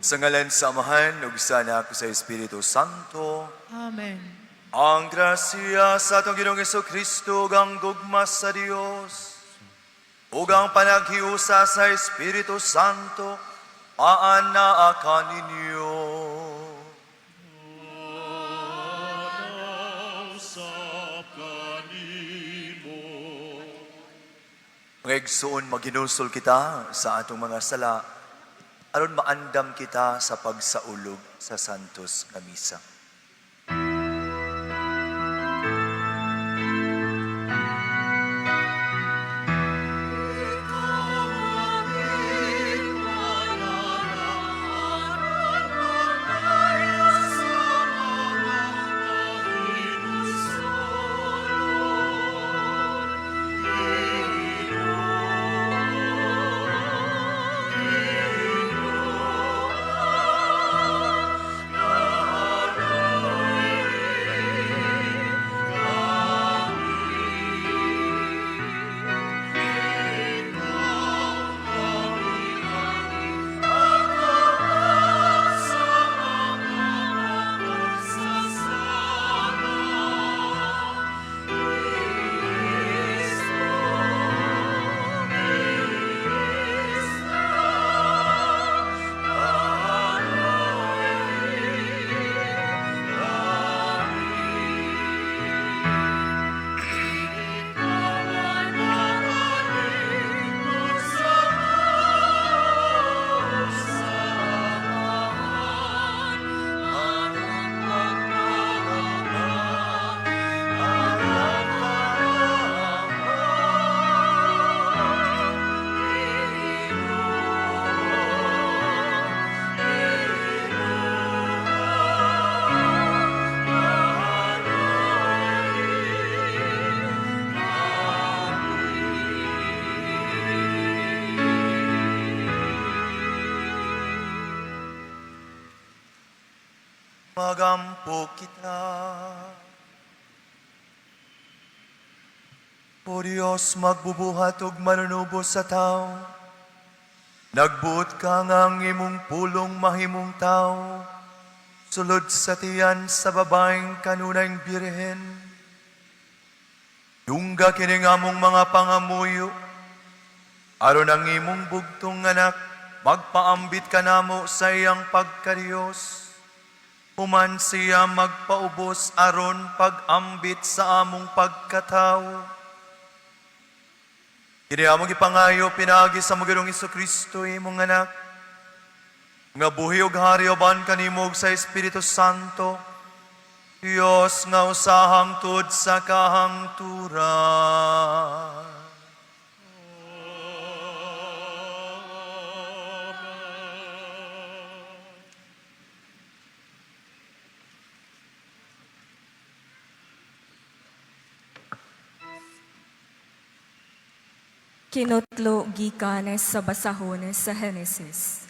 Sa ngalan sa Amahan, ug sa Anak, ug sa Espiritu Santo. Amen. Ang grasya sa atong Ginoong Kristo, ug ang gugma sa Dios, ug ang panaghiusa sa Espiritu Santo, paanaa kaninyo. Mga igsoon, maghinusol kita sa atong mga sala, aron maandam kita sa pagsaulog sa Santos nga Misa. Magampo kita. O Diyos, magbubuhat ug manunubos sa tao. Nagbuot ka ngang imong pulong mahimong tao, sulod sa tiyan sa babaeng kanunayng birhen. Dungga kini nga mong mga pangamuyo, aron ang imong bugtong anak, magpaambit ka namo sa iyang pagkadiyos. Human siya magpaubos aron pag-ambit sa among pagkatao. Kini among ipangayo pinagi sa Ginoong Kristo imong anak, nga buhi ug hari uban kanimo ug sa Espiritu Santo, Dios nga usahang tud sa kahangturan. Kinutlo gikan sa basahon sa Henesis.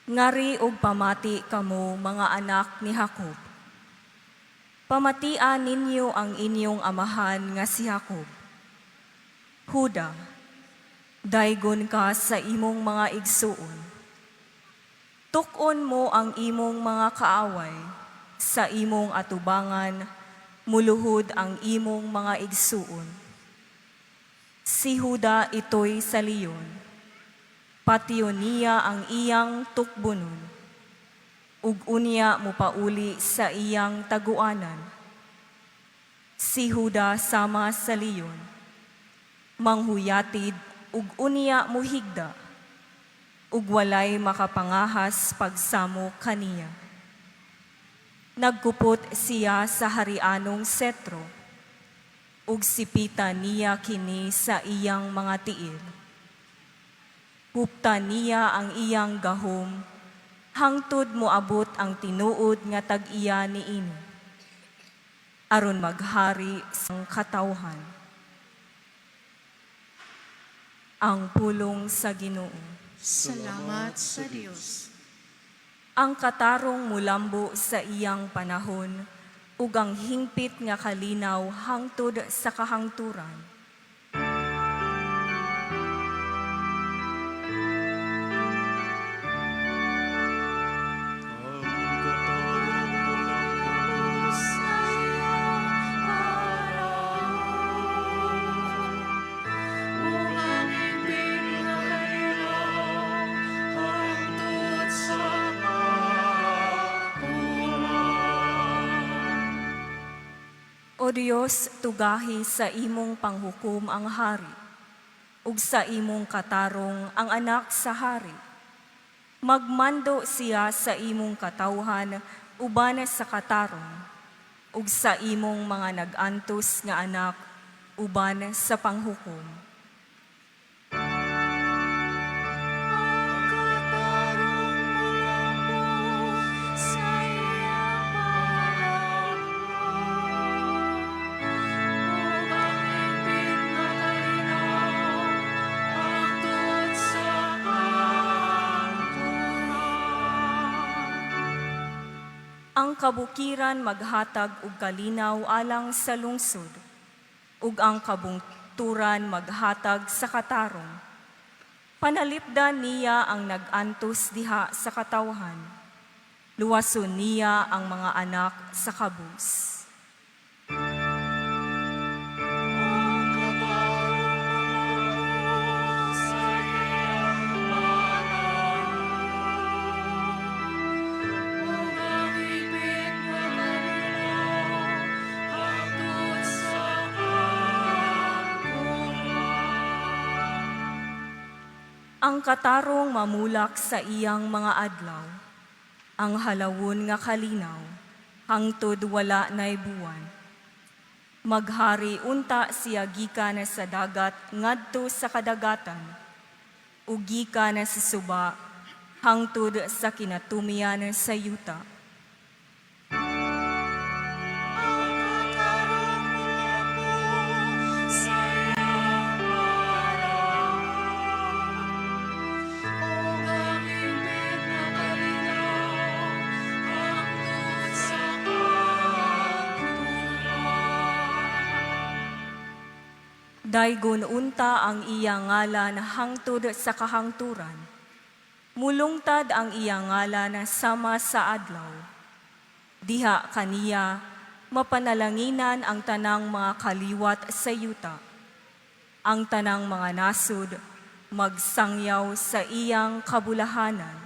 Ngari og pamati kamo mga anak ni Jacob. Pamatian ninyo ang inyong amahan nga si Jacob. Huda, daygon ka sa imong mga igsuon. Tukon mo ang imong mga kaaway, sa imong atubangan, muluhod ang imong mga igsuon. Si Huda ito'y sa leon, patiyo niya ang iyang tukbunon, ug unya mupauli sa iyang taguanan. Si Huda sama sa leon, manghuyatid ug unya muhigda, ug walay makapangahas pagsamo kaniya. Nagkupot siya sa harianong setro, ug sipita niya kini sa iyang mga tiil. Hupta niya ang iyang gahom, hangtod moabot ang tinuod nga tag-iya niini, aron maghari sang katawhan. Ang pulong sa Ginoo. Salamat sa Diyos. Ang katarong mulambo sa iyang panahon, ug ang hingpit nga kalinaw hangtod sa kahangturan. O Diyos, tugahi sa imong panghukom ang hari, ug sa imong katarong ang anak sa hari. Magmando siya sa imong katawhan uban sa katarong, ug sa imong mga nag-antos nga anak uban sa panghukom. Ang kabukiran maghatag og kalinaw alang sa lungsod, ug ang kabungturan maghatag sa katarong. Panalipdan niya ang nag-antos diha sa katawhan. Luwason niya ang mga anak sa kabus. Ang katarong mamulak sa iyang mga adlaw, ang halawon nga kalinaw, hangtod wala na'y buwan. Maghari unta siya gikan sa dagat ngadto sa kadagatan, ug gikan sa suba hangtod sa kinatumian sa yuta. Daygon unta ang iyang ngalan hangtod sa kahangturan. Mulungtad ang iyang ngalan sama sa adlaw. Diha kaniya mapanalanginan ang tanang mga kaliwat sa yuta. Ang tanang mga nasud magsangyaw sa iyang kabulahanan.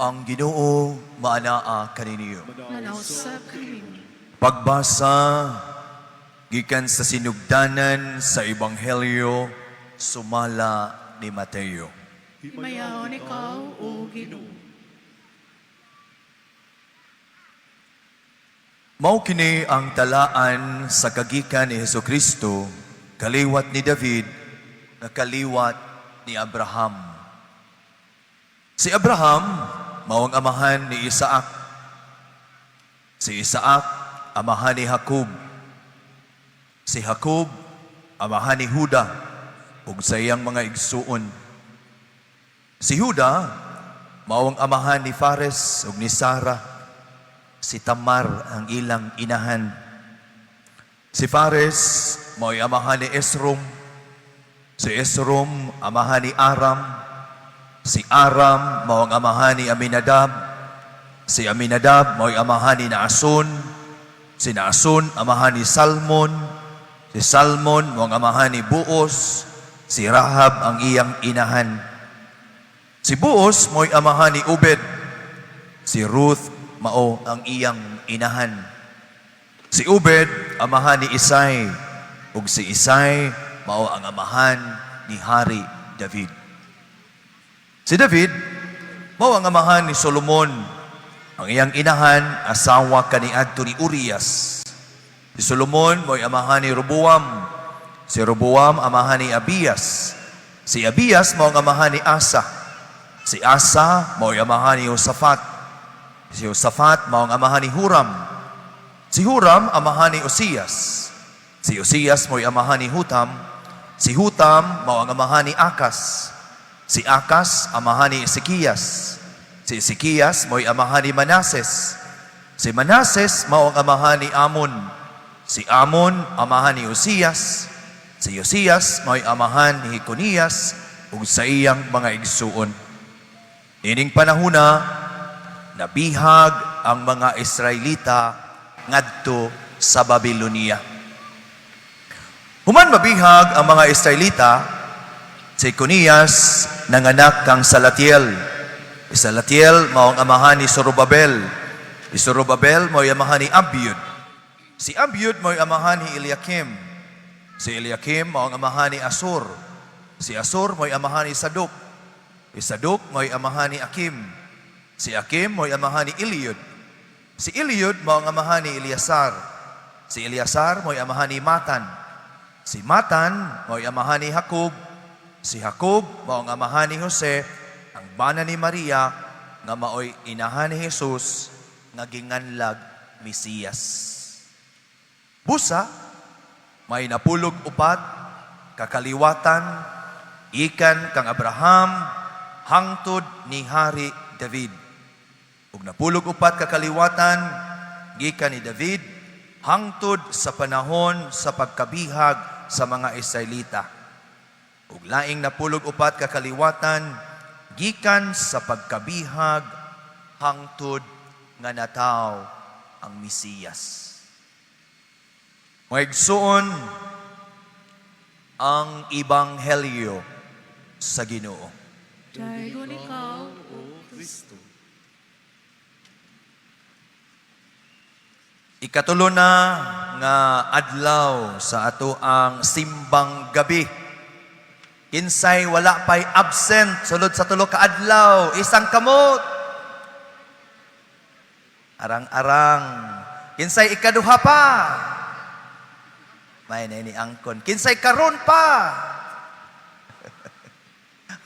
Ang Ginoo maanaa kaninyo. Nanaw sa krimen. Pagbasa gikan sa sinugdanan sa Ebanghelyo sumala ni Mateo. Himayaon ikaw, O Ginoo. Mao kini ang talaan sa kagikan ni Hesukristo, kaliwat ni David, na kaliwat ni Abraham. Si Abraham mao ang amahan ni Isaac. Si Isaac amahan ni Jacob. Si Jacob amahan ni Juda ug sa iyang mga igsuon. Si Juda mao ang amahan ni Fares ug ni Sarah. si Tamar ang ilang inahan. Si Fares mo'y amahan ni Esrom. Si Esrom amahan ni Aram. Si Aram mao ang amahan ni Aminadab. Si Aminadab mo'y amahan ni Naason. Si Naason amahan ni Salmon. Si Salmon mao ang amahan ni Buos. Si Rahab ang iyang inahan. Si Buos mo'y amahan ni Obed. Si Ruth mao ang iyang inahan. Si Obed amahan ni Isay. Ug si Isay mao ang amahan ni Hari David. Si David mao ang amahan ni Solomon. Ang iyang inahan asawa kaniadto ni Urias. Si Solomon mo'y amahan ni Roboam. Si Roboam amahan ni Abias. Si Abias mao ang amahan ni Asa. Si Asa mo'y amahan ni Josaphat. Si Josaphat mao ang amahan ni Huram. Si Huram amahan ni Osias. Si Osias mo'y amahan ni Hutam. Si Hutam mao ang amahan ni Akas. Si Akas amahan ni Ezekias. Si Ezekias mo'y amahan ni Manases. Si Manases mao ang amahan ni Amon. Si Amon amahan ni Osias. Si Osias mo'y amahan ni Jeconias ug sa iyang mga igsuon. Ining panahuna, nabihag ang mga Israelita ngadto sa Babylonia. Human mabihag ang mga Israelita, si Jeconias nanganak kang Salatiel. Si Salatiel mao ang amahan ni Zorobabel. Si Zorobabel mo'y amahan ni Abiud. Si Abiud mo'y amahan ni Eliakim. Si Eliakim mao ang amahan ni Asur. Si Asur mo'y amahan ni Sadok. Si Sadok mo'y amahan ni Akim. Si Akim mo'y amahan ni Eliud. Si Eliud mao ang amahan ni Eliasar. Si Eliasar mo'y amahan ni Matan. Si Matan mo'y amahan ni Jacob. Si Jacob mao ang amahan ni Jose, ang bana ni Maria, nga maoy inahan ni Jesus, nga ginganlag Mesiyas. Busa, may napulog upat, kakaliwatan, ikan kang Abraham, hangtod ni Hari David. Ug napulog upat kakaliwatan, gikan ni David, hangtod sa panahon sa pagkabihag sa mga Israelita. Ug laing napulog upat kakaliwatan, gikan sa pagkabihag, hangtod nga nataw ang Mesiyas. Maigsuon ang Ebanghelyo sa Ginoo. Daigon ikaw, O Kristo. Ikatulo na nga adlaw sa ato ang simbang gabi. Kinsay wala pa'y absent sulod sa tulo ka adlaw, isang kamot. Arang-arang. Kinsay ikaduha pa. May na ni angkon. Kinsay karon pa.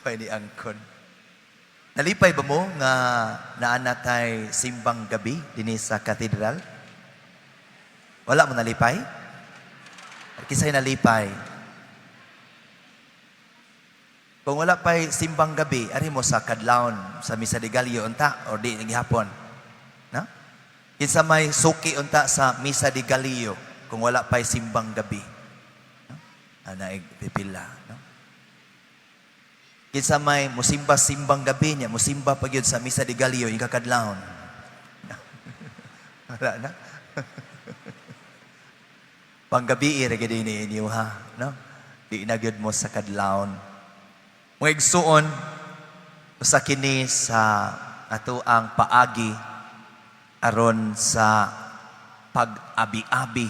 May ni angkon. Nalipay ba mo nga naanatay simbang gabi dinhi sa katedral? Wala mo nalipay? Kinsay nalipay? Kung wala pa'y simbang gabi, ari mo sa kadlawon, sa misa de Gallo unta, o di naghihapon. No? Kinsa may suki unta sa misa de Gallo, kung wala pa'y simbang gabi. No? Anaig pipila. No? Kinsa may musimba-simbang gabi niya, musimba pag yun sa misa de Gallo, yung kakadlawon. No? Wala na? Panggabi, iragay din ninyo ha. No? Di nagyod mo sa kadlawon. Mga igsuon, sa kini sa ato ang paagi aron sa pag-abi-abi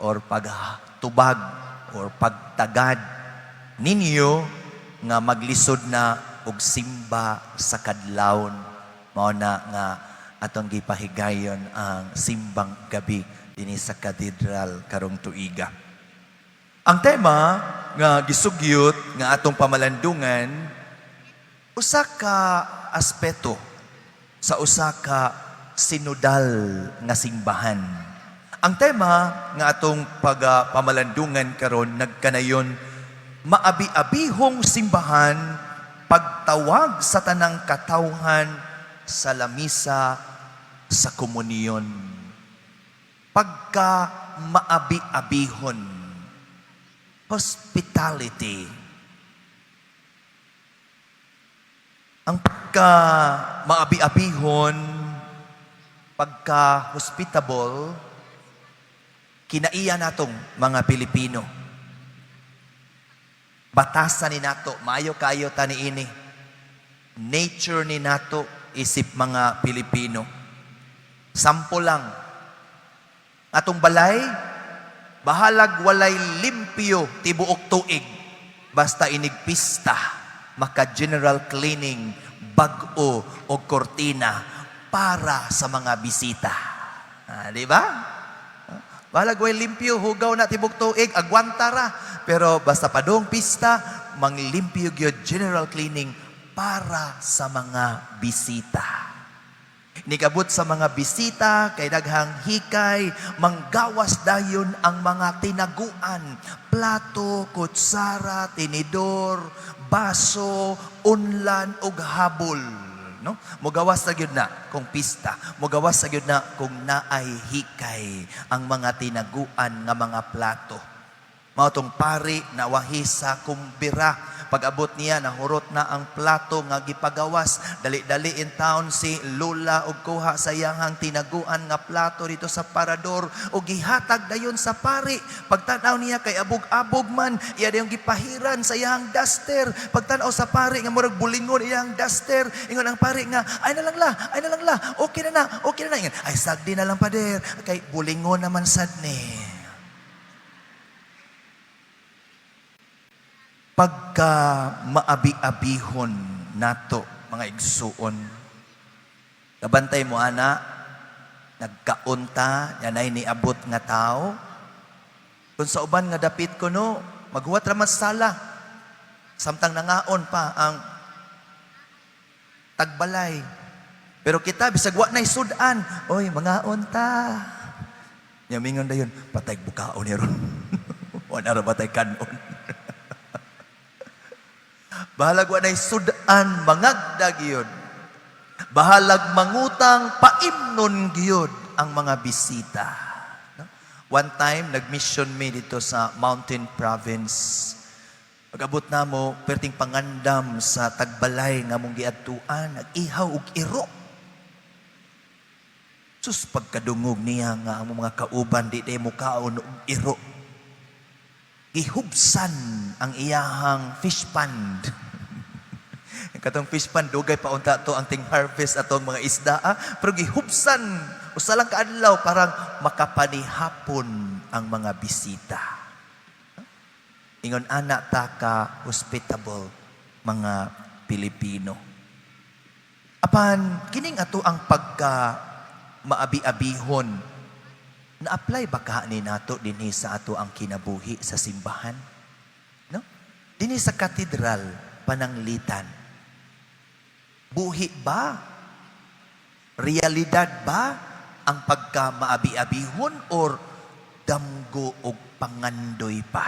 or pagtubag or pagtagad ninyo nga maglisod na og simba sa kadlawon. Mao na nga atong gipahigayon ang simbang gabi dinhi sa katedral karong tuiga. Ang tema nga gisugyot nga atong pamalandungan, usa ka aspeto sa usa ka sinodal nga simbahan. Ang tema nga atong pamalandungan karon nagkanayon, maabi-abihong simbahan, pagtawag sa tanang katawhan sa lamisa sa komunyon. Pagka maabi-abihon, hospitality. Ang pagka maabi-abihon, pagka hospitable, kinaiya natong mga Pilipino. Batasan ni nato, maayo kayo tani ini. Nature ni nato, isip mga Pilipino. Sample lang. Atong balay, bahalag walay limpyo tibuok tuig. Basta inigpista, maka general cleaning, bag-o o kortina para sa mga bisita. Di ba? Bahalag walay limpyo, hugaw na tibuok tuig, agwantara. Pero basta padong pista, manglimpyo gyud general cleaning para sa mga bisita. Nikabot sa mga bisita, kay daghang hikay, manggawas dayon ang mga tinaguan, plato, kutsara, tinidor, baso, unlan, ug habol. No? Mugawas na gyud na kung pista, mugawas na gyud na kung naay hikay ang mga tinaguan nga mga plato. Mao tong pari na wahi sa kumbira. Pag-abot niya, nahurot na ang plato nga gipagawas. Dali-dali in town si Lola og kuha sa iyang tinaguan nga plato dito sa parador o gihatag dayon sa pari. Pagtanaw niya kay abog-abog man, iya dayong gipahiran sa iyang duster. Pagtanaw sa pari nga murag bulingon iyang duster, ingon ang pari nga, ay na lang la, okay na. Ingon, ay sagdi na lang pader, kay bulingon naman sad ni. Pagka maabi-abihon nato, mga igsuon, kabantay mo ana, nagkaunta, yanay niabot nga tao. Kung sa uban nga dapit ko no, maghuwat raman sa sala. Samtang nangaon pa ang tagbalay. Pero kita, bisag wa na'y sudan, oy, mga unta. Yamingon na yun, patay bukaon ni ron. Wala na patay kanon. Bahalag wa na'y sudan, mangagda gyud. Bahalag mangutang, paimnon gyud ang mga bisita. No? One time, nag-mission me dito sa Mountain Province. Pag-abot na mo, perting pangandam sa tagbalay nga mong giadtuan, nag-ihaw ug iro. Sus, pagkadungog niya nga ang mga kauban, di mo kaon og iro. Gihubsan ang iyahang fish pond. Katong fish pond, dugay pa unta to ang ting harvest atong mga isda. Pero gihubsan, usalang kaadlaw, parang makapanihapon ang mga bisita. Ingon anak taka hospitable mga Pilipino. Apan, kining ato ang pagka maabi-abihon, na-apply ba ka ni nato dinhi sa ato ang kinabuhi sa simbahan? No? Dinhi sa katedral, pananglitan. Buhi ba? Realidad ba ang pagka maabi-abihon or damgo o pangandoy pa?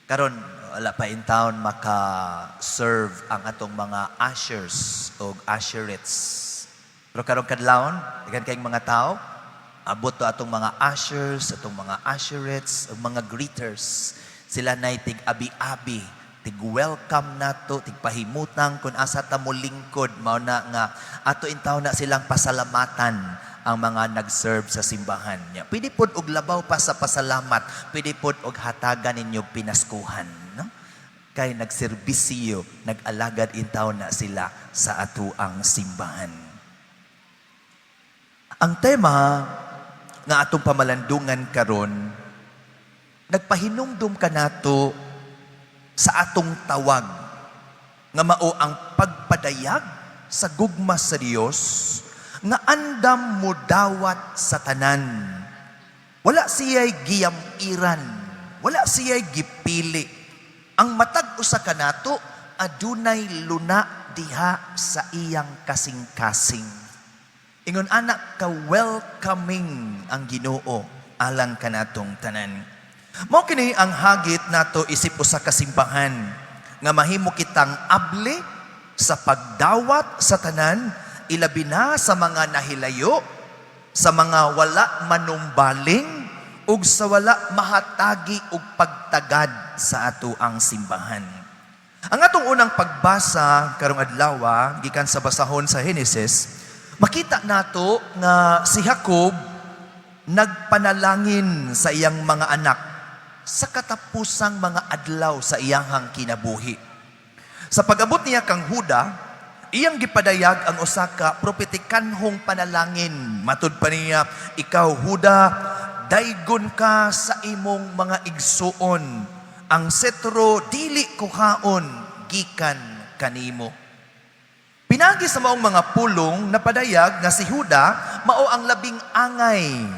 Karon wala pa in town maka-serve ang atong mga ushers o usherettes. Pero karong kadlawon, dagan kayong mga tao, abot to atong mga ushers, atong mga usherettes, o mga greeters. Sila na'y tig-abi-abi, tig-welcome nato, tig-pahimutang kung asa ta mo lingkod, mao na nga ato in town na silang pasalamatan ang mga nag-serve sa simbahan niya. Pwede pod og labaw pa sa pasalamat, pwede pod og hatagan ninyo pinaskuhan, no? Kay nagserbisyo, nag-alagad in town na sila sa ato ang simbahan. Ang tema nga atong pamalandungan karon, nagpahinumdum ka nato sa atong tawag nga mao ang pagpadayag sa gugma sa Dios nga andam mo dawat sa tanan. Wala siya'y giyam-iran, wala siya'y gipili. Ang matag usa kanato adunay luna diha sa iyang kasing-kasing. Ingon anak ka welcoming ang Ginoo alang kanatong tanan. Mao kini ang hagit nato isip usa ka simbahan nga mahimo kitang able sa pagdawat sa tanan, ilabi na sa mga nahilayo, sa mga wala manumbaling, ug sa wala mahatagi ug pagtagad sa ato ang simbahan. Ang atong unang pagbasa karong adlaw, gikan sa basahon sa Henesis, makita nato nga si Jacob nagpanalangin sa iyang mga anak sa katapusang mga adlaw sa iyahang kinabuhi. Sa pag-abot niya kang Huda, iyang gipadayag ang usa ka propetikanhong panalangin. Matud pa niya, ikaw Huda, daygon ka sa imong mga igsuon. Ang setro dili kuhaon gikan kanimo. Pinagi sa maong mga pulong napadayag nga si Huda mao ang labing angay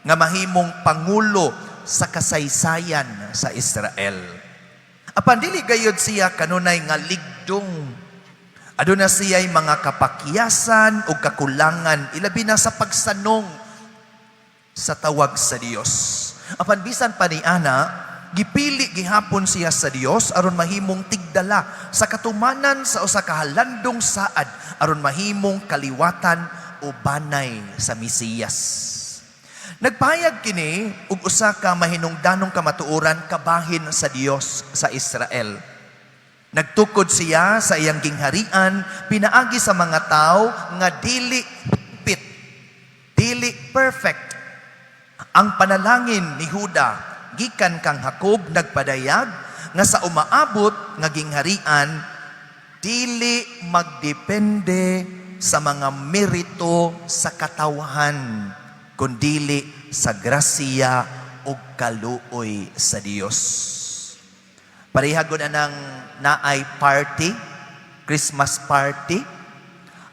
nga mahimong pangulo sa kasaysayan sa Israel. Apan dili gayud siya kanunay nga ligdong. Aduna siya'y mga kapakyasan o kakulangan ilabi na sa pagsanong sa tawag sa Dios. Apan bisan pa ni ana, gipili gihapon siya sa Dios aron mahimong tigdala sa katumanan sa usa ka halandong saad aron mahimong kaliwatan o banay sa Mesiyas. Nagpahayag kini og usa ka mahinungdanong kamatuoran kabahin sa Dios sa Israel. Nagtukod siya sa iyang gingharian pinaagi sa mga tao nga dili fit, dili perfect. Ang panalangin ni Huda gikan kang Jacob nagpadayag nga sa umaabot nga gingharian dili magdepende sa mga merito sa katawhan kundili sa grasya ug kaluoy sa Dios. Parihagod anang naay party, Christmas party,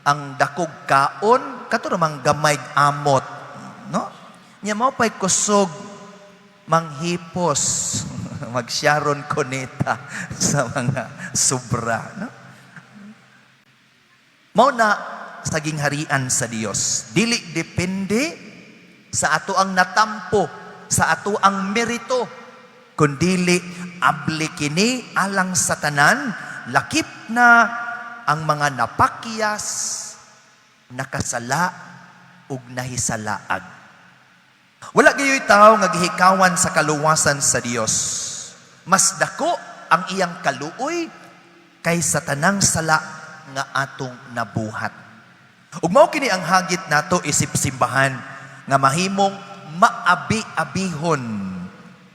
ang dakog kaon kato namang gamay amot, no? Nya mao pay kusog manghipos, mag-Sharon Cuneta sa mga sobra. No? Mao na sa gingharian sa Dios. Dili depende sa ato ang natampo, sa ato ang merito, kundili abli kini alang sa tanan, lakip na ang mga napakyas, nakasala, ug nahisalaag. Wala gayoy tao nga gihikawan sa kaluwasan sa Dios. Mas dako ang iyang kaluoy kaysa tanang sala nga atong nabuhat. Ug mao kini ang hagit nato isip simbahan nga mahimong maabi-abihon.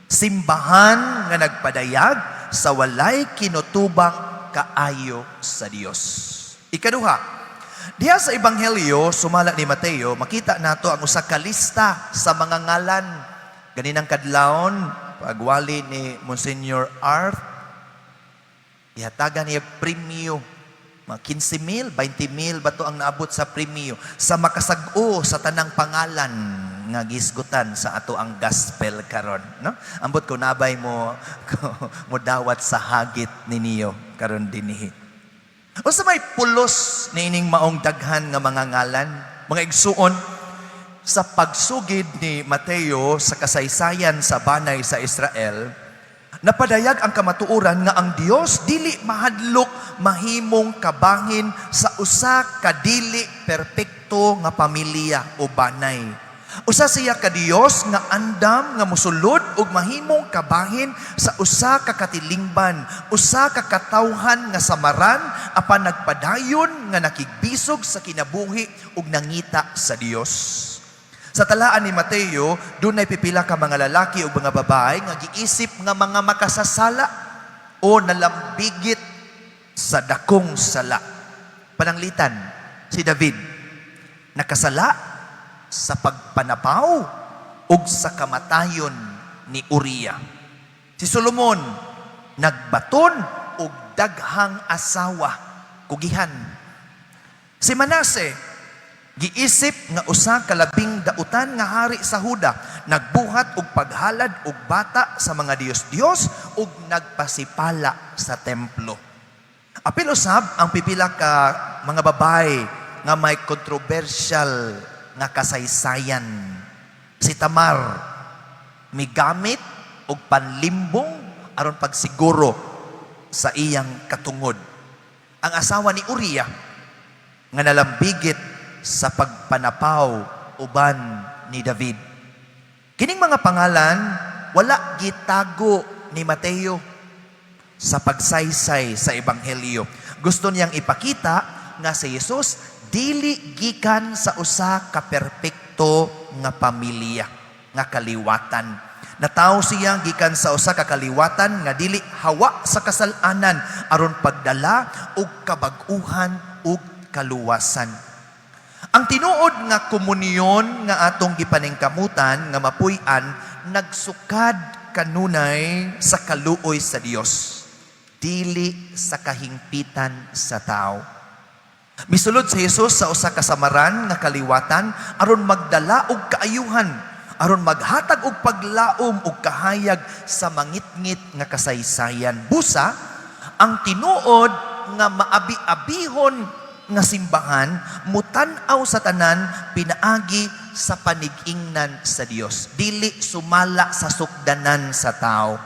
Simbahan nga nagpadayag sa walay kinutubang kaayo sa Dios. Ikaduha, diha sa Ebanghelyo, sumala ni Mateo, makita nato ang usa ka lista sa mga ngalan. Ganinang kadlawon, pagwali ni Monsignor Arth, ihatagan niya premyo. Mga 15,000, 20,000 bato ang naabot sa premyo sa makasag-o sa tanang pangalan nga gisgutan sa ato ang gospel karon, no? Ambot ko nabay mo mo dawat sa hagit ninyo karon dinhi. Unsa may pulos niining maong daghan nga mga ngalan, mga igsuon sa pagsugid ni Mateo sa kasaysayan sa banay sa Israel, napadayag ang kamatuoran nga ang Dios dili mahadlok mahimong kabahin sa usa ka dili perpekto nga pamilya o banay. Usa siya ka Dios nga andam nga mosulod og mahimong kabahin sa usa ka katilingban, usa ka katawhan nga samaran apan nagpadayon nga nakigbisog sa kinabuhi ug nangita sa Dios. Sa talaan ni Mateo, dunay pipila ka mga lalaki o mga babae nga giisip nga mga makasasala o nalambigit sa dakong sala. Pananglitan, si David, nakasala sa pagpanapaw o sa kamatayon ni Uriah. Si Solomon, nagbaton o daghang asawa, kugihan. Si Manase, giisip nga usa ka labing dautan nga hari sa Huda, nagbuhat og paghalad og bata sa mga Dios-Dios ug nagpasipala sa templo. Apil usab ang pipila ka mga babae nga may controversial nga kasaysayan. Si Tamar migamit og panlimbong aron pagsiguro sa iyang katungod. ang asawa ni Uriah nga nalambigit sa pagpanapaw uban ni David. Kining mga pangalan wala gitago ni Mateo sa pagsaysay sa ebanghelyo. Gusto niyang ipakita nga si Jesus dili gikan sa usa ka perpekto nga pamilya, nga kaliwatan. Natawo siya gikan sa usa ka kaliwatan nga dili hawa sa kasalanan aron pagdala og kabag-uhan ug kaluwasan. Ang tinuod nga komunyon nga atong gipaningkamutan nga mapuy-an nagsukad kanunay sa kaluoy sa Dios, dili sa kahingpitan sa tao. Misulod si Jesus sa usa ka samaran nga kaliwatan aron magdala og kaayuhan, aron maghatag og paglaom og kahayag sa mangitngit nga kasaysayan. Busa ang tinuod nga maabi-abihon nga simbahan mutan-aw sa tanan pinaagi sa panigingnan sa Dios, dili sumala sa sukdanan sa tao.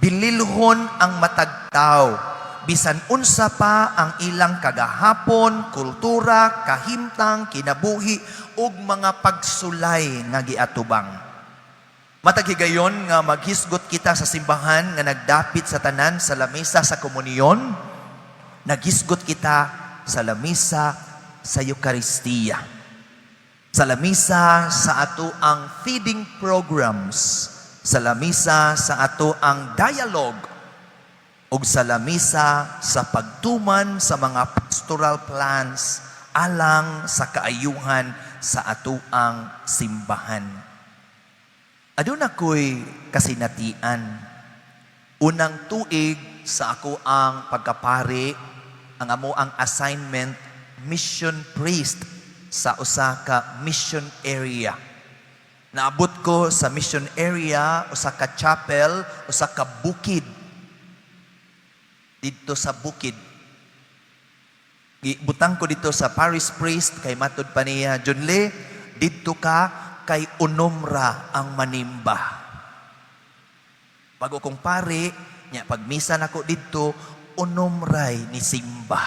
Bililhon ang matag tao bisan unsa pa ang ilang kagahapon, kultura, kahimtang, kinabuhi ug mga pagsulay nga giatubang. Matag higayon nga maghisgot kita sa simbahan nga nagdapit sa tanan sa lamesa sa komunyon, naghisgot kita sa lamisa sa Eucharistia, sa lamisa sa ato ang feeding programs, sa lamisa sa ato ang dialogue, ug sa lamisa sa pagtuman sa mga pastoral plans alang sa kaayuhan sa ato ang simbahan. Aduna ko'y kasinatian. Unang tuig sa ako ang pagkapari, ang amo ang assignment, mission priest sa usa ka mission area. Naabot ko sa mission area, usa ka chapel, usa ka bukid. Dito sa bukid. Butang ko dito sa parish priest, kay matod pa niya, Junle, dito ka kay unomra ang manimba. Bago kong pari, pag misa nako dito, unomray ni simba.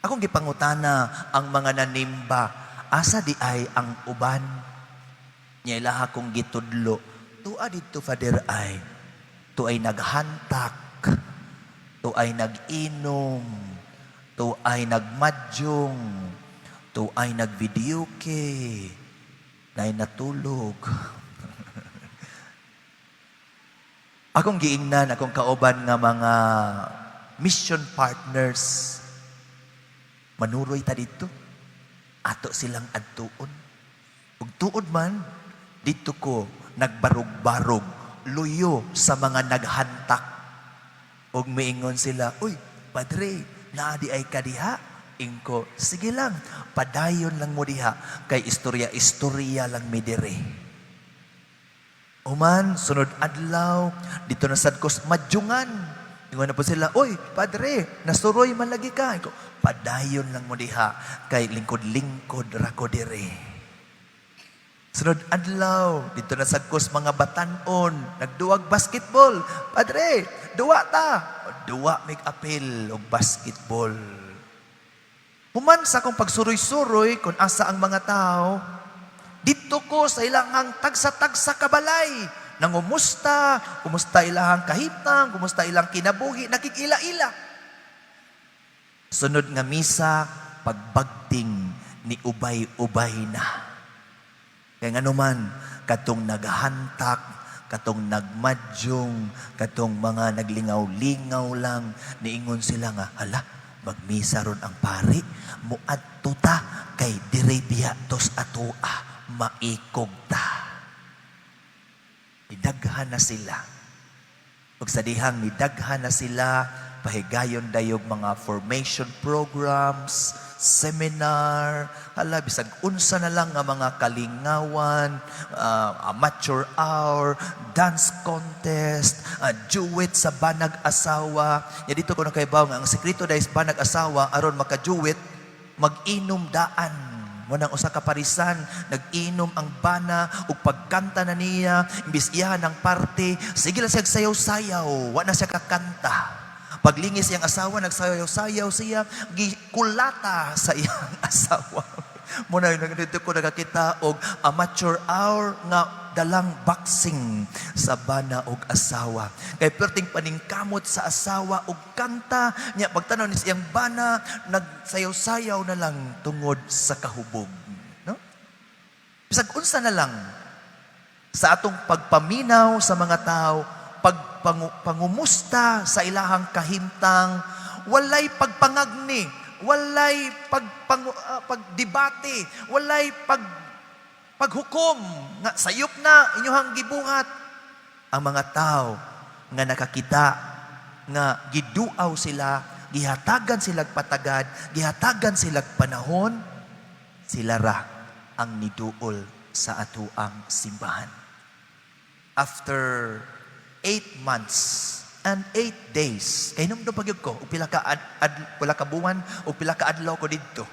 Akong gipangutana ang mga nanimba, asa di ay ang uban? Nya ilaha kong gitudlo, tuwa dito Father ay, tu ay naghantak, tu ay nag-inom, tu ay nagmadyong, tu ay nagvideoke, na ay natulog. Akong giingnan, akong kauban nga mga mission partners. Manuroy ta dito. Ato silang adtuon. Ug tuod man, dito ko nagbarog-barog, luyo sa mga naghantak. Ug miingon sila, uy, Padre, naadi ay kadiha. Ingko, sige lang, padayon lang mo diha, kay istorya-istorya lang mi dire. Uman, sunod adlaw, dito na sad ko madyungan. Ingon na po sila, oy, Padre, nasuroy man lagi ka. Iko, padayon lang mo diha, kay lingkod-lingkod rako dire. Sunod adlaw, dito na sad ko mga batanon, nagduwag basketball. Padre, duwa ta. Duwa mig apil og basketball. Human sa akong pagsuroy-suroy kung asa ang mga tao, dito ko sa ilang tagsa-tagsa kabalay. Nangumusta, kumusta ilang kahitang, kumusta ilang kinabuhi, nakikila-ila. Sunod nga misa, pagbagting ni ubay-ubay na. Kaya nga naman, katong naghantak, katong nagmadyong, katong mga naglingaw-lingaw lang, niingon sila nga, hala, magmisa ron ang pari, muadto ta, kay direbya tos atua. Maikog ta. Nidaghan na sila. Pag sa dihang nidaghan na sila, pahigayon dayog mga formation programs, seminar, bisag unsa na lang nga mga kalingawan, amateur hour, dance contest, duet sa banag asawa. Dito ko na kaybaw nga ang sekreto dahil sa banag asawa aron maka-duet, mag-inom daan. Munang usa ka parisan, nag-inom ang bana ug pagkanta na niya, imbis iyahan ang parte, sige lang siya sayaw-sayaw, wa na siya kakanta. Paglingis iyang asawa, nagsayaw-sayaw siya, gikulata sa iyang asawa. Muna dito ko nakakita og amateur hour nga dalang boxing sa bana og asawa. Kay perting paningkamot sa asawa og kanta nya pagtanaw ni siyang bana nagsayaw-sayaw na lang tungod sa kahubog, no? Bisag unsa na lang sa atong pagpaminaw sa mga tao, pangumusta sa ilahang kahimtang, walay pagpangagni, walay pagdebate, walay paghukom nga sayop na inyong gibuhat. Ang mga tao nga nakakita nga giduaw sila, gihatagan silag patagad, gihatagan silag panahon, sila ra ang niduol sa atuang simbahan. After 8 months and 8 days. Kay nung pagyud ko, pila ka buwan, o pila ka adlaw ko didto.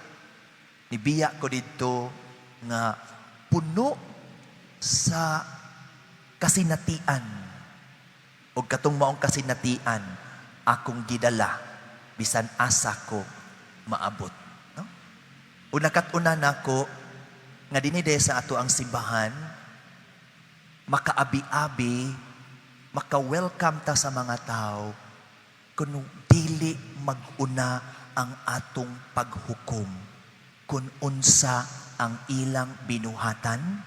Nibiya ko didto nga puno sa kasinatian. O katong maong kasinatian, akong gidala, bisan asa ko maabot. No? Una kat-una nako, nga dinide sa ato ang simbahan, makaabi-abi, maka-welcome ta sa mga tao kung dili mag-una ang atong paghukom. Kung unsa ang ilang binuhatan,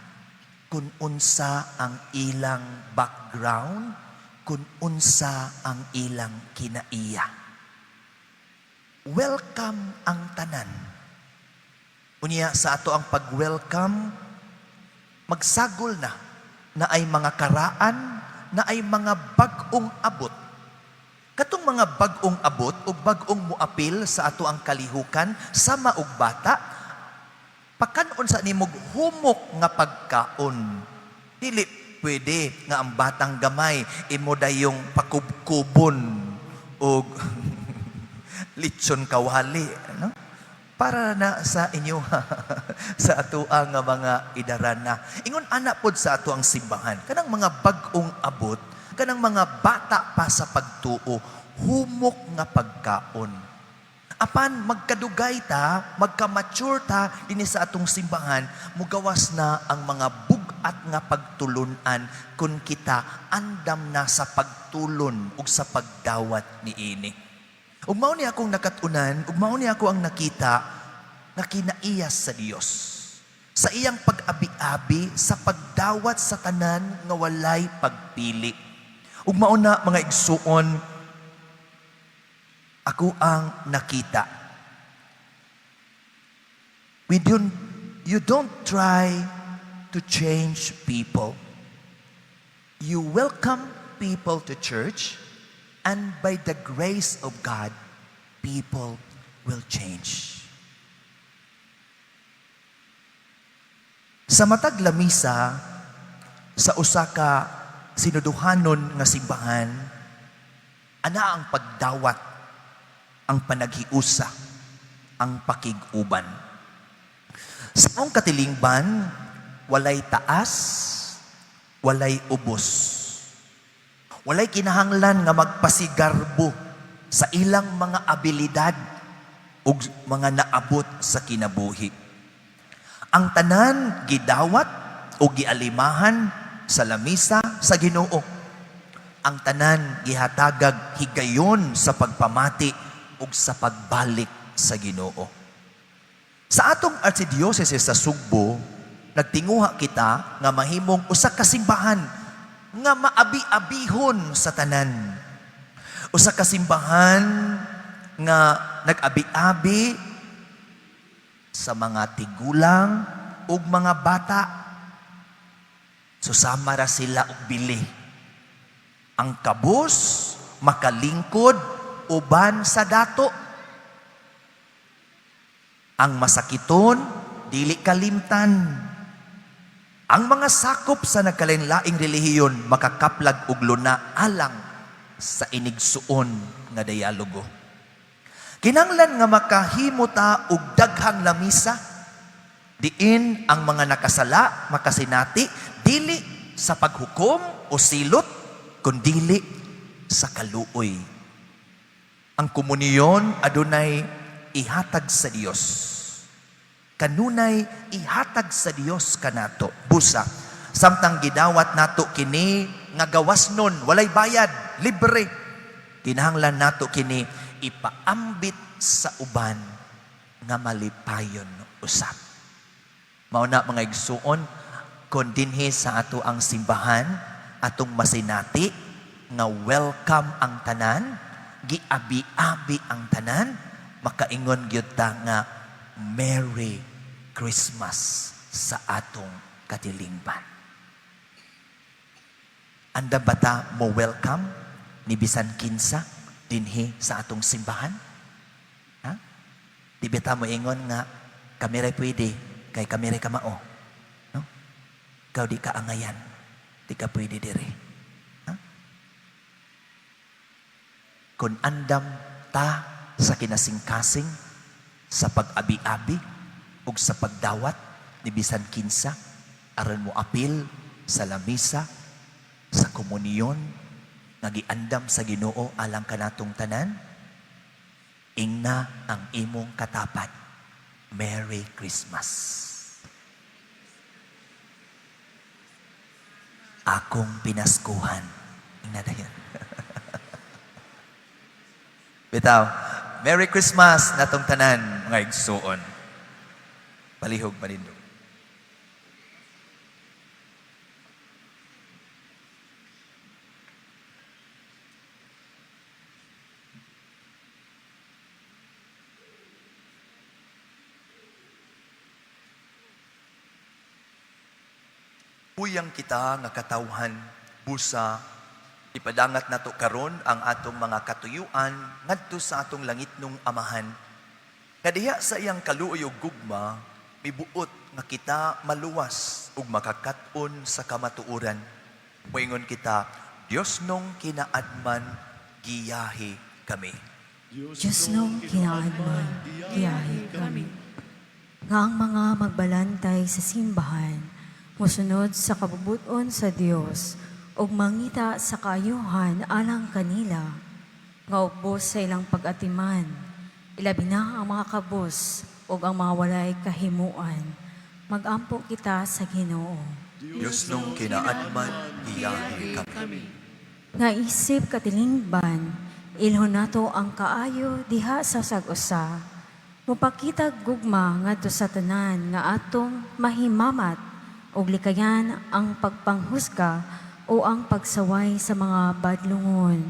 kung unsa ang ilang background, kung unsa ang ilang kinaiya. Welcome ang tanan. Unya sa ato ang pag-welcome, magsagol na ay mga karaan, na ay mga bag-ong abot. Katong mga bag-ong abot o bag-ong muapil sa ato ang kalihukan, sama og bata, pakanon sa nimog humok nga pagkaon. Dili pwede nga ang batang gamay imo dayong pakubkubon o litson kawali, no? Para na sa inyo sa ato ang mga idarana. Ingon anak pod sa ato ang simbahan. Kanang mga bag-ong abot, kanang mga bata pa sa pagtuo, humok nga pagkaon. Apan magkadugay ta, magka-mature ta dinhi sa atong simbahan, mugawas na ang mga bugat nga pagtulunan kun kita andam na sa pagtulon ug sa pagdawat niini. Ug mao ni akong nakatunan, ug mao ni ako ang nakita nga kinaiyas sa Dios. Sa iyang pag-abi-abi, sa pagdawat sa tanan nga walay pagpili. Ug mao na mga igsuon, ako ang nakita. You don't try to change people. You welcome people to church, and by the grace of God, people will change. Sa matag lamisa, sa usa ka sinuduhanon nga simbahan, ana ang pagdawat, ang panaghiusa, ang pakiguban. Sa among katilingban, walay taas, walay ubos. Walay kinahanglan nga magpasigarbo sa ilang mga abilidad ug mga naabot sa kinabuhi. Ang tanan gidawat o gialimahan sa lamisa sa Ginoo. Ang tanan gihatagag higayon sa pagpamati ug sa pagbalik sa Ginoo. Sa atong Archdiocese sa Sugbo, nagtinguha kita nga mahimong usa ka simbahan nga maabi-abihon sa tanan. Usa ka simbahan nga nag-abi-abi sa mga tigulang ug mga bata. Susama ra sila og bili. Ang kabus makalingkod uban sa dato. Ang masakiton dili kalimtan. Ang mga sakop sa nagkalain-laing relihiyon makakaplag og luna alang sa inigsuon nga dialogo. Kinanglan nga makahimo ta og daghang lamisa diin ang mga nakasala makasinati dili sa paghukom o silot kundi sa kaluoy. Ang komunyon adunay ihatag sa Dios. Kanunay ihatag sa Dios kanato. Busa, samtang gidawat nato kini nga gawas nun, walay bayad, libre. Kinahanglan nato kini ipaambit sa uban nga malipayon usap. Mauna mga igsuon, kung dinhi sa ato ang simbahan, atong masinati, nga welcome ang tanan, giabi-abi ang tanan, makaingon gyud ta nga Merry Christmas sa atong katilingban. Anda bata mo welcome ni bisan kinsa dinhi sa atong simbahan? Ha? Di bata mo ingon nga kami ray pwede kay kami ray kamao. No? Ikaw di ka angayan. Di ka pwede dire. Ha? Kung andam ta sa kinasingkasing, sa pag-abi-abi, o sa pagdawat, ni bisan kinsa, aron mo apil sa lamisa, sa komunyon, nga giandam sa Ginoo alang kanatong tanan, ingna ang imong katapat. Merry Christmas. Akong pinaskuhan. Ingna dayon. Bitaw, Merry Christmas natong tanan, mga igsuon. Palihog manindog. Uyang kita nga katawhan, busa, ipadangat nato karon ang atong mga katuyuan ngadto sa atong langitnong amahan. Kadiha sa iyang kaluoy ug gugma, mibuot nga kita maluwas ug makakat-on sa kamatuoran. Moingon kita, Dios nung kinaadman giyahi kami. Diyos nung kinaadman, giyahi kami. Nga ang mga magbalantay sa simbahan, musunod sa kabubuton sa Dios, ug mangita sa kaayuhan alang kanila, nga ubos sa ilang pag-atiman, ilabi na ang mga kabus ug ang mga walay kahimuan. Magampo kita sa Ginoo. Diyos nung kinaadman, giyahi kami. Nga isip katilingban, ilhon nato ang kaayo diha sa sag-usa. Mupakitag gugma ngadto sa tanan nga atong mahimamat ug likayan ang pagpanghusga o ang pagsaway sa mga badlungon.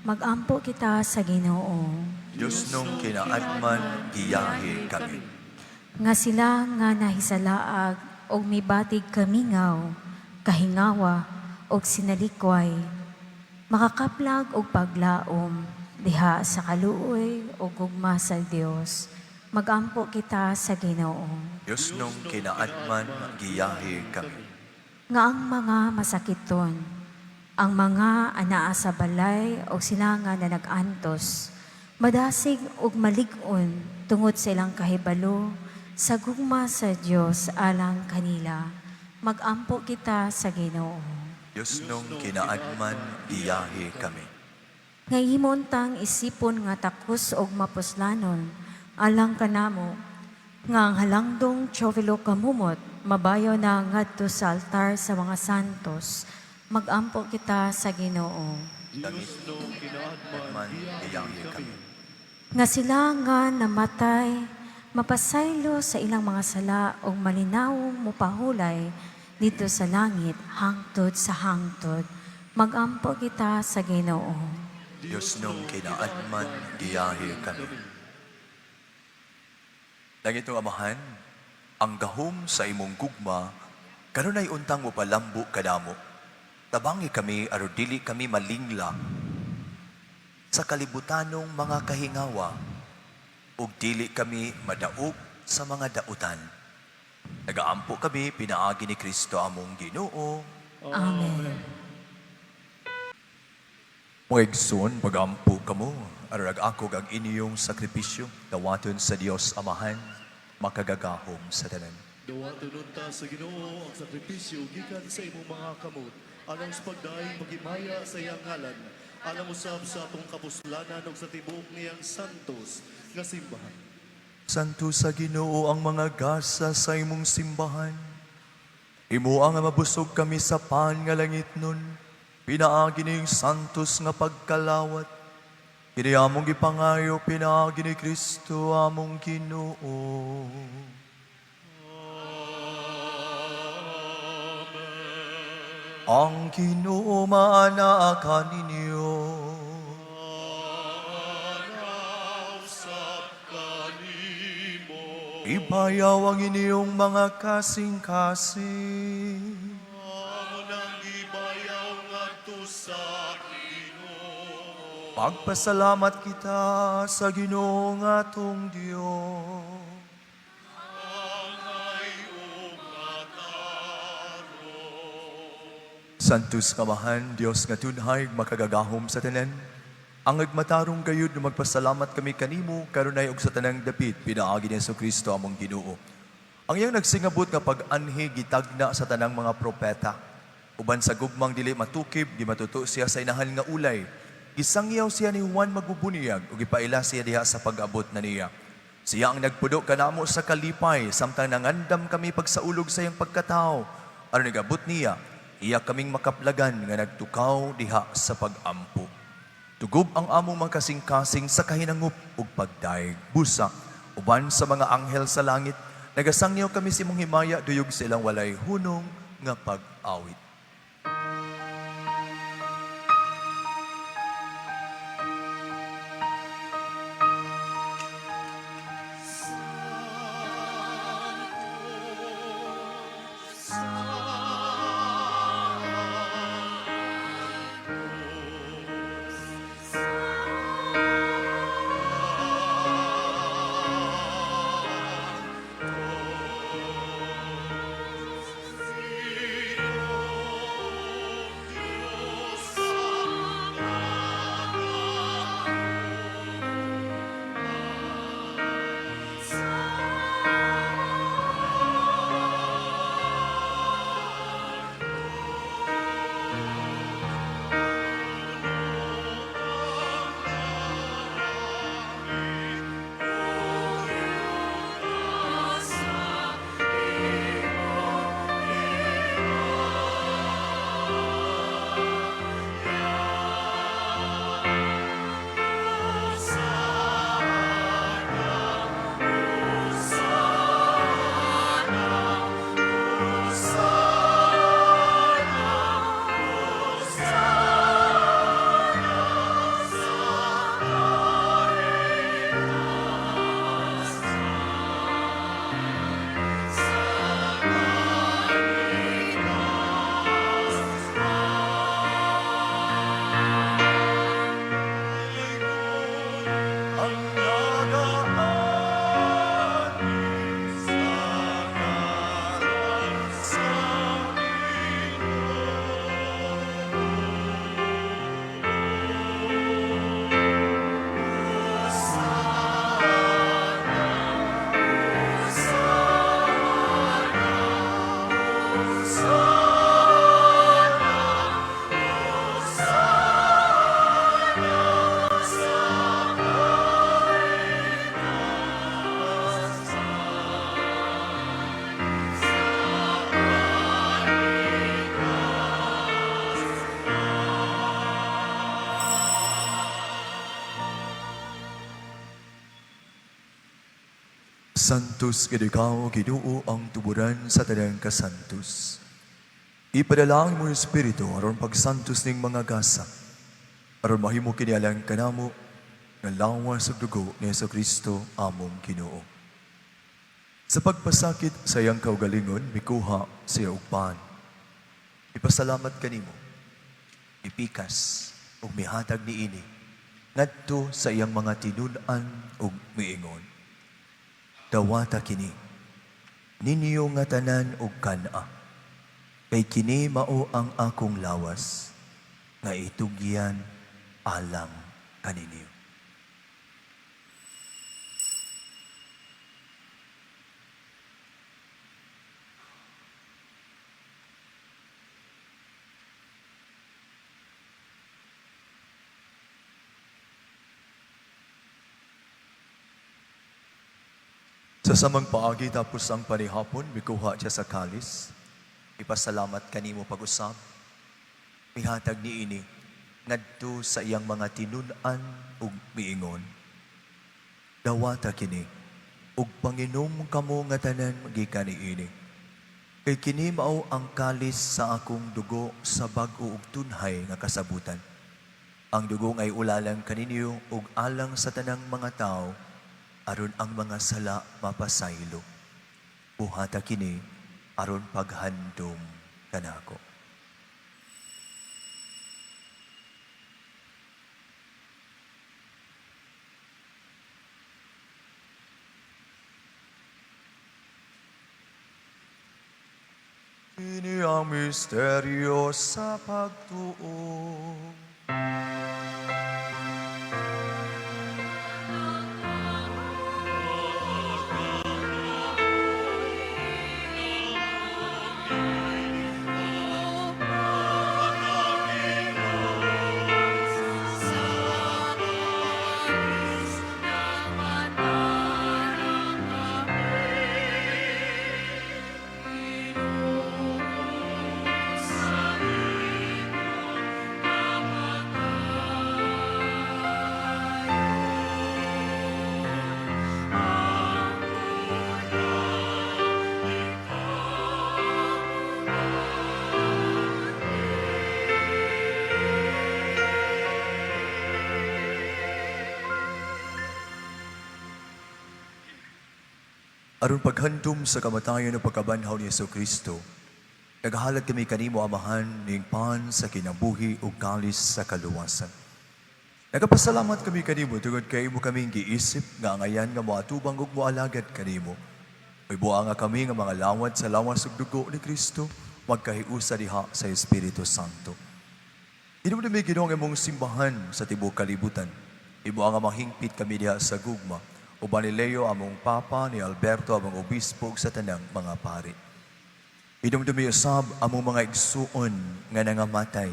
Magampo kita sa Ginoo. Diyos nung kinaadman, giyahi kami. Nga sila nga nahisalaag og mibatig kamingaw, kahingawa og sinalikway, makakaplag og paglaom diha sa kaluoy og gugma sa Dios. Magampo kita sa Ginoo. Diyos nung kinaadman, giyahi kami. Nga ang mga masakiton, ang mga anaa sa balay o sila nga na nag-antos, madasig ug malig-on tungod sa ilang kahibalo, sa gugma sa Dios alang kanila. Magampo kita sa Ginoo. Diyos nung kinaadman, giyahi kami. Nga himontang isipon nga takos og mapuslanon, alang kanamo, nga ang halangdong Teofilo kamumot, mabayo na ngadto sa altar sa mga santos, magampo kita sa Ginoo. Dangit nung kinaadman, giyahi kami. Nga sila nga namatay, mapasaylo sa ilang mga sala o malinawong mupahulay dito sa langit, hangtod sa hangtod. Magampo kita sa Ginoo. Diyos nung kinaadman, giyahi kami. Dangitong amahan, ang gahom sa imong gugma, kanunay untang mo palambo kadamo. Tabangi kami aro dili kami malingla sa kalibutanong mga kahingawa ug dili kami madaog sa mga dautan. Nagaampo kami pinaagi ni Kristo among Ginoo. Amen. Moegson, pagampo kamo, arag ako ang inyong sakripisyo, dawaton sa Dios Amahan, makagagahom sa tanan. Dawaton ta sa Ginoo ang sakripisyo gikan sa imong mga kamot, alang sa pagdaing magimaya sa iyang ngalan, alam mo sa atong kapuslanan ug sa tibuok niyang santos nga simbahan. Santo sa Ginoo ang mga gasa sa imong simbahan. Imo ang mabusog kami sa pan nga langit nun. Pinaagi ning santos nga pagkalawat. Kini among gipangayo pinaagi ni Kristo among Ginoo. Ang Ginoo maanaakan ninyo. Ibayaw ang inyong mga kasing-kasing. Pagpasalamat kita sa Ginoo nga atong Dios. Santos kamahan, Dios nga tunhay, makagagahom sa tanan. Ang nagmatarong gayud na magpasalamat kami kanimo, karunay og sa tanang dapit, pinaagi ni Jesucristo among Ginoo. Ang iyang nagsingabot nga pag-anhi, gitagna sa tanang mga propeta. Uban sa gugmang dili matukib, di matuto siya sa inahan nga ulay. Gisangyaw siya ni Juan magbubuniyag, o gipaila siya diha sa pag-abot na niya. Siya ang nagpudo kanamo sa kalipay, samtang nangandam kami pagsaulog sa iyang pagkatao. Aron nagabot niya, iya kaming makaplagan nga nagtukaw diha sa pag-ampo. Tugob ang among mga kasing-kasing sa kahinangup ug pagdaig. Busa, uban sa mga anghel sa langit, nagasangyaw kami si mong himaya duyog silang walay hunong nga pag-awit. Santos kidikaw, Ginoo ang tuburan sa tanang kasantos. Ipadalangin mo yung Espiritu aron pagsantos ning mga gasa, aron mahimo kinialang kanamo nga lawas ug dugo ni Jesucristo among Ginoo. Sa pagpasakit sa iyang kaugalingon, mikuha siya og pan. Ipasalamat kanimo, ipikas ug mihatag niini ngadto sa iyang mga tinun-an ug miingon. Dawata kini, ninyo nga tanan og kana, kay kini mao ang akong lawas, nga itugyan alang kaninyo. Sa samang paagi tapos ang panihapon, mikuha siya sa kalis. Ipasalamat kanimo pag-usab. Mihatag ni ini, ngadto sa iyang mga tinunan ug miingon. Dawata kini, ug Panginom kamo nga tanan gikan niini. Kay kini mao ang kalis sa akong dugo sa bag-o ug tunhay nga kasabutan. Ang dugo ay ulalang kaninyo ug alang sa tanang mga tao aron ang mga sala mapasaylo. Buhata kini aron paghandom kanako. Ini ang misteryo sa pagtuo. Aron paghandom sa kamatayon ng pagkabanhaw ni Jesucristo, naghahalad kami kanimo amahan ning pan sa kinabuhi ug kalis sa kaluwasan. Nagapasalamat kami kanimo tungod kay imo kaming giisip nga angayan nga moatubang ug moalagad kanimo. May buha nga kami nga mga lawad sa lawas ug dugo ni Kristo magkahiusa diha sa Espiritu Santo. Dinumdumi Ginoong imong simbahan sa tibuok kalibutan. Imo nga mahingpit kami diha sa gugma. Uban ni Leo among Papa, ni Alberto among Obispo ug sa tanang mga pari. Idumdumi usab among mga igsuon nga nangamatay.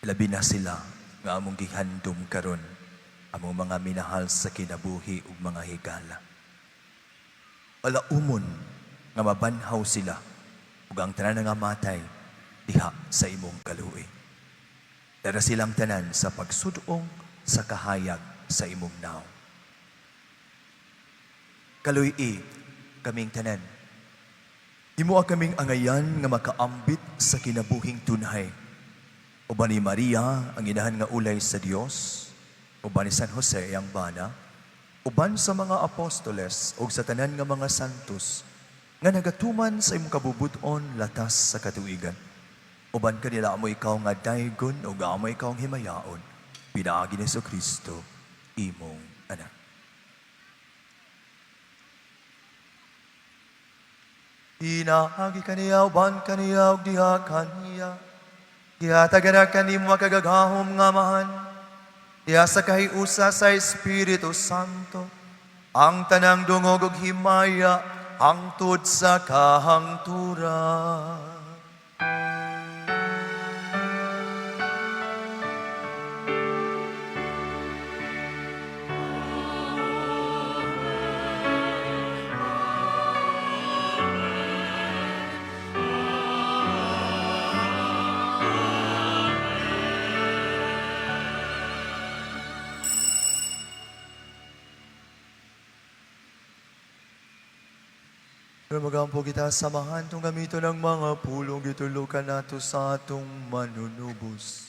Labi na sila nga among gihandom karon, among mga minahal sa kinabuhi ug mga higala. Alaumon nga mabanhaw sila ug ang tanan nga matay diha sa imong kaluoy. Dara silang tanan sa pagsudong sa kahayag sa imong naw. Kaluy-i kaming tanan. Imo kaming angayan nga makaambit sa kinabuhing tunhay. Uban ni Maria ang inahan nga ulay sa Dios, uban ni San Jose ang bana, uban sa mga apostoles ug sa tanan nga mga santos nga nagatuman sa imong kabubuton latas sa katuigan. Uban kanila amo ikaw nga daygon ug amo ikaw ang himayaon. Pinaagi ni Jesucristo imong anak. Inaagi kaniya, uban kaniya, ug diha kaniya. Diha tagara kanimo makagagahom nga mahan. Diha sa kahiusa sa Espiritu Santo. Ang tanang dungog ug himaya, hangtod sa kahangturan. Magampo kita samahan tong gamito ng mga pulong gitulukan nato sa atong manunubos.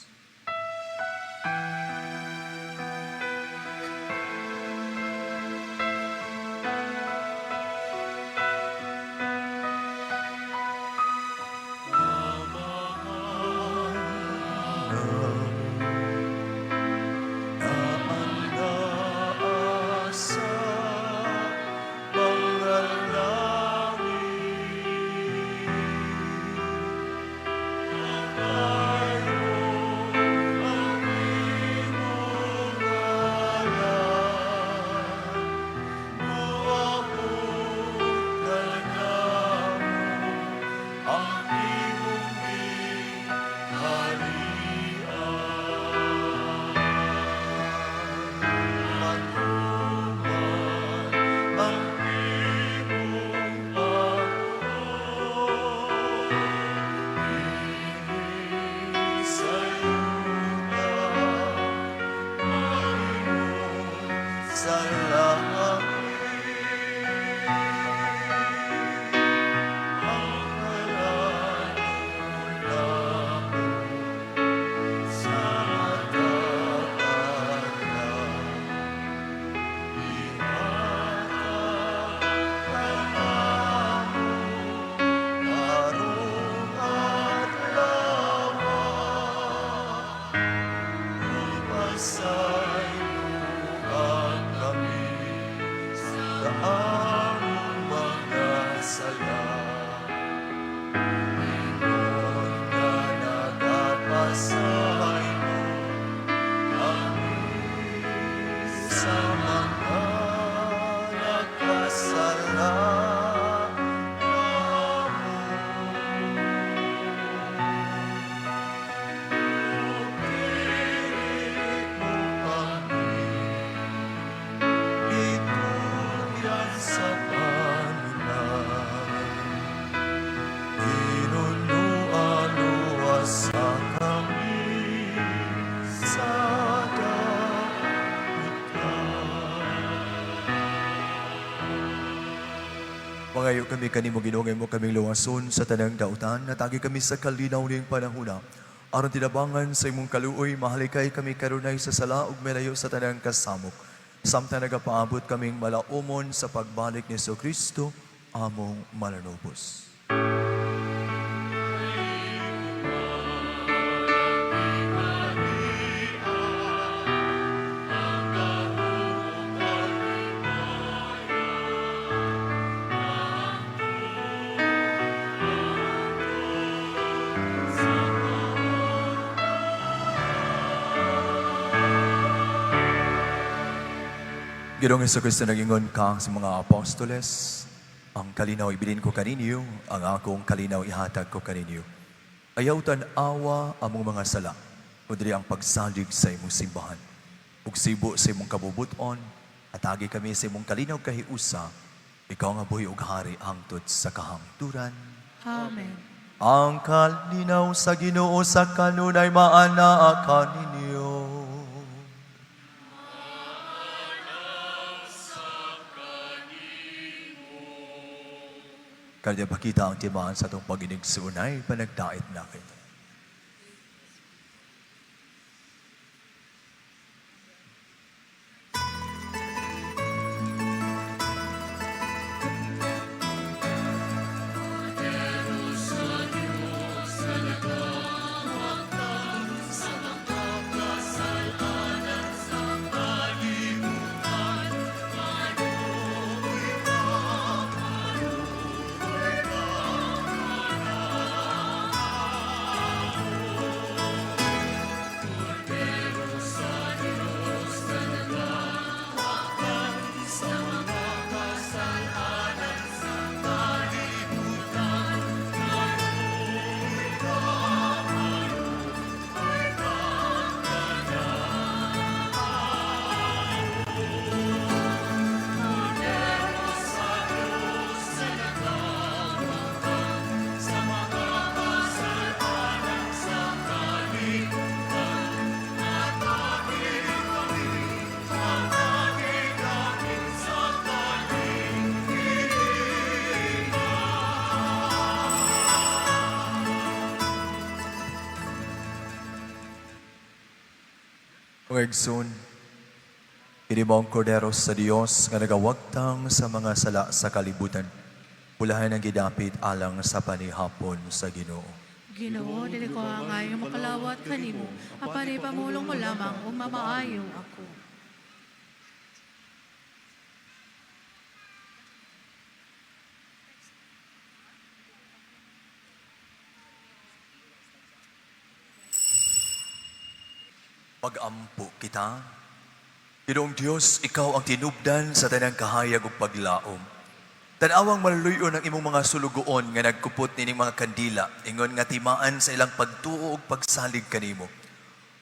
sa langit. Mangayo kami kanimo Ginoo mo kaming luwason sa tanang dautan, natagi kami sa kalinaw ning panahuna. Aron tinabangan sa imong kaluoy, mahalikay kami karunay sa sala ug melayo sa tanang kasamok. Samtang nagapaabot kaming malaumon sa pagbalik ni Kristo, among mananubos. Ginoong Kristo nagingon ka sa mga apostoles, ang kalinaw ibilin ko kaninyo, ang akong kalinaw ihatag ko kaninyo. Ayaw tan-awa among mga sala, kundi ang pagsalig sa imong simbahan. Ug sibo sa imong kabubuton, atagi kami sa imong kalinaw kahiusa, ikaw nga buhi ug hari hangtod sa kahangturan. Amen. Ang kalinaw sa Ginoo sa kanunay maanaa kaninyo. Kaya pakita ang timaan sa itong paginig sa unay, panagdait natin. Mga igsoon, kini mo ang kordero sa Dios nga nagawagtang sa mga sala sa kalibutan. Pulahan ang gidapit alang sa panihapon sa Ginoo. Ginoo, dili ko ang ayong makalawat kanimo. Apani pamulong mo lamang ug mamaayo ako. Pag-ampo kita, Ginoong Diyos, ikaw ang tinubdan sa tanang kahayag ug paglaom. Tanawang maluyon ang imong mga sulugoon nga nagkupot nining mga kandila, ingon nga timaan sa ilang pagtuo ug pagsalig kanimo.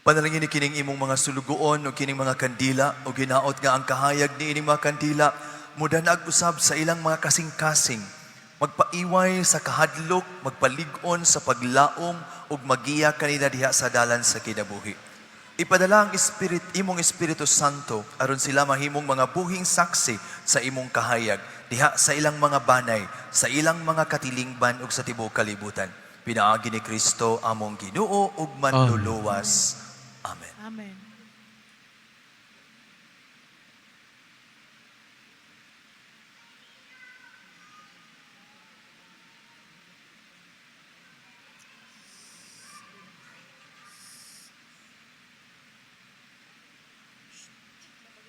Panalangin ni kining imong mga sulugoon o kining mga kandila o ginaot nga ang kahayag ni ining mga kandila mudanag usab sa ilang mga kasing-kasing, magpaiway sa kahadlok, magpalig-on sa paglaom ug magiya kanila diha sa dalan sa kinabuhi. Ipadala ang imong Espiritu Santo aron sila mahimong mga buhing saksi sa imong kahayag diha sa ilang mga banay, sa ilang mga katilingban ug sa tibuok kalibutan. Pinaagi ni Kristo among Ginoo ug manluluwas. Amen. Amen.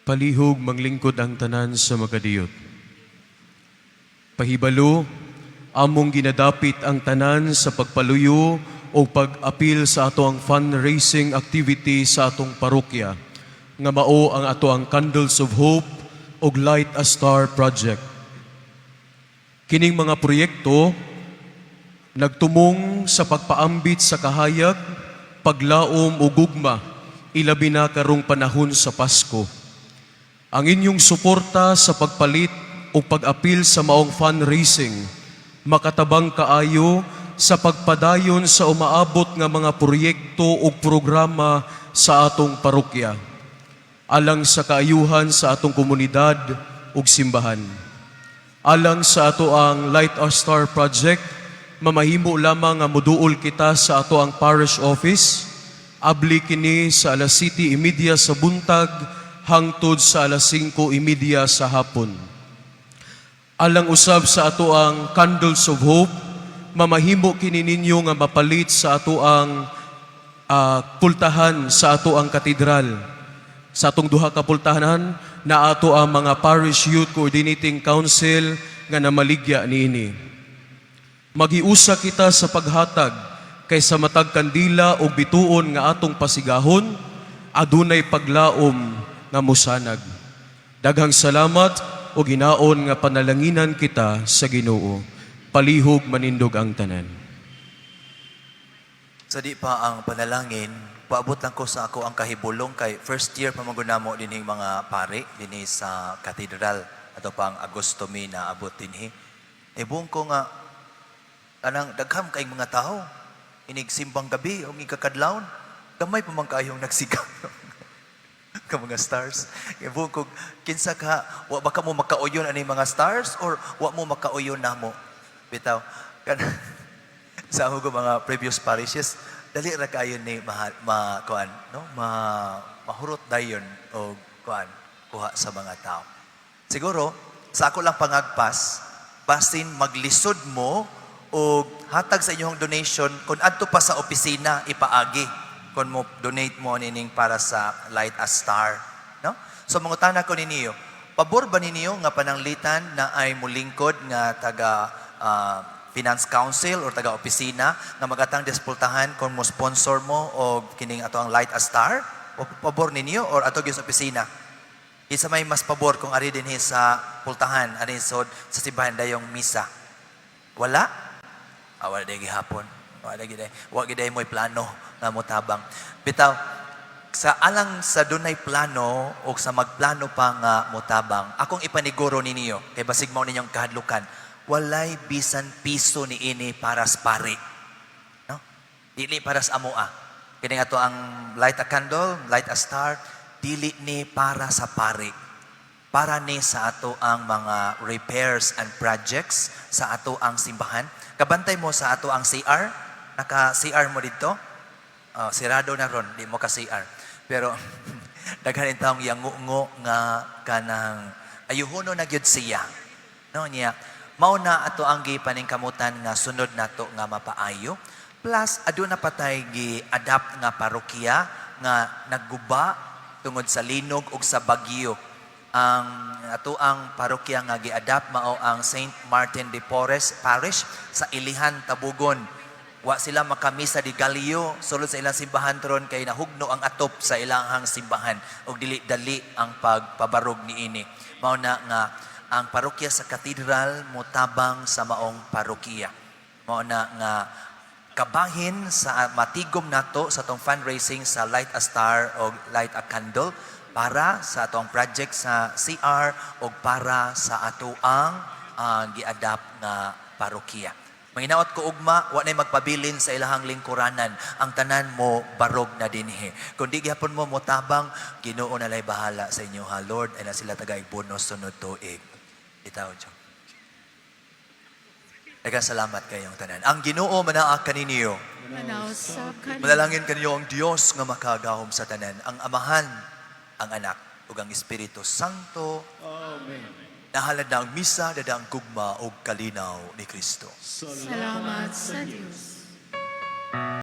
Palihog manglingkod ang tanan sa makadiyot. Pahibalo, among ginadapit ang tanan sa pagpaluyo o pag-apil sa ato ang fundraising activity sa atong parokya, nga mao ang ato ang Candles of Hope o Light a Star Project. Kining mga proyekto, nagtumong sa pagpaambit sa kahayag, paglaom o gugma, ilabi na karong panahon sa Pasko. Ang inyong suporta sa pagpalit o pag-apil sa maong fundraising, makatabang kaayo sa pagpadayon sa umaabot nga mga proyekto o programa sa atong parokya, alang sa kaayuhan sa atong komunidad ug simbahan. Alang sa ato ang Light a Star Project, mamahimo lamang nga moduol kita sa ato ang parish office, abli kini sa alas 7:30 sa buntag, hangtod sa alas 5:30 sa hapon. Alang usab sa ato ang Candles of Hope, mamahimo kini ninyo nga mapalit sa ato ang pultahan sa ato ang katedral. Sa atong duha ka pultahanan, na ato ang mga Parish Youth Coordinating Council nga namaligya niini. Magiusa kita sa paghatag kaysa matag kandila o bituon nga atong pasigahon, adunay paglaom nga musanag. Daghang salamat o ginaon nga panalanginan kita sa Ginoo. Palihog manindog ang tanan. Sa di pa ang panalangin, paabot lang ko sa ako ang kahibulong kay first year pa magunamo dinhing mga pare dinhi sa katedral ato pang Agosto mi na abot dinhi. Buong ko nga anang dagham kay mga tao inig simbang gabi o ikakadlawon gamay pa man kayong nagsigaw ka mga stars. Buong ko kinsa ka wa ba ka mo makauyon ani mga stars or wa mo makauyon namo bitaw kan sa ako mga previous parishes, dali ra kayo ni kuan, no? Mahurot dayon o kuan kuha sa mga tao. Siguro sa ako lang pangagpas, basin maglisod mo o hatag sa inyong donation kung adto pa sa opisina ipaagi kung mo donate mo nining para sa Light a Star, no? So mangutana ko ninyo, pabor ba ninyo nga pananglitan na ay mulingkod nga taga Finance Council or taga-opisina na magatang despultahan kung mo sponsor mo o kining ato ang Light a Star? O pabor ninyo or ato gyud sa opisina? Isa may mas pabor kung ari dinhi sa pultahan, ari sod sa simbahan dayong misa. Wala? Wala day gihapon. Wala gyud mo'y plano nga motabang. Bitaw, sa alang sa dunay plano o sa magplano pa nga motabang, akong ipaniguro ninyo kay basig mao ninyong kahadlukan. Walay bisan piso ni ini para sa pari. No? Dili para sa amoa. Kini ato ang Light a Candle, Light a Star, dili ni para sa pari. Para ni sa ato ang mga repairs and projects sa ato ang simbahan. Kabantay mo sa ato ang CR. Naka-CR mo dito. Sirado na ron, di mo ka-CR. Pero daghanin taong yangungo nga kanang ayuhono na gyud siya. No niya. Mao na ato ang gipaningkamutan nga sunod nato nga mapaayo. Plus aduna patay gi-adapt nga parokya nga nagguba tungod sa linog ug sa bagyo. Ang ato ang parokya nga gi-adapt mao ang Saint Martin de Porres Parish sa Ilihan, Tabugon. Wa sila makamisa di Galio sulod sa ilang simbahan ron kay nahugno ang atop sa ilang simbahan ug dili dali ang pagpabarog niini. Mao na nga ang parokya sa katedral motabang sa maong parokya. Mao na nga kabahin sa matigom nato sa atong fundraising sa Light a Star o Light a Candle para sa atong project sa CR o para sa ato ang gi-adapt nga parokya. Manginaot ko ugma, wa nay magpabilin sa ilahang lingkuranan. Ang tanan mo barog na dinhi. Kung di gyapon mo motabang, Ginoo na lay bahala sa inyo ha. Lord, ay na sila taga-igbono sunod tuig. Itaw, Diyo. Salamat kayong tanan. Ang Ginoo manaak kaninyo. Manausap kanimo. Manalangin kanyo ang Dios nga makagahom sa tanan. Ang Amahan, ang Anak, ug ang Espiritu Santo. Amen. Nahalad na ang misa, dada ang gugma o kalinaw ni Kristo. Salamat sa Diyos.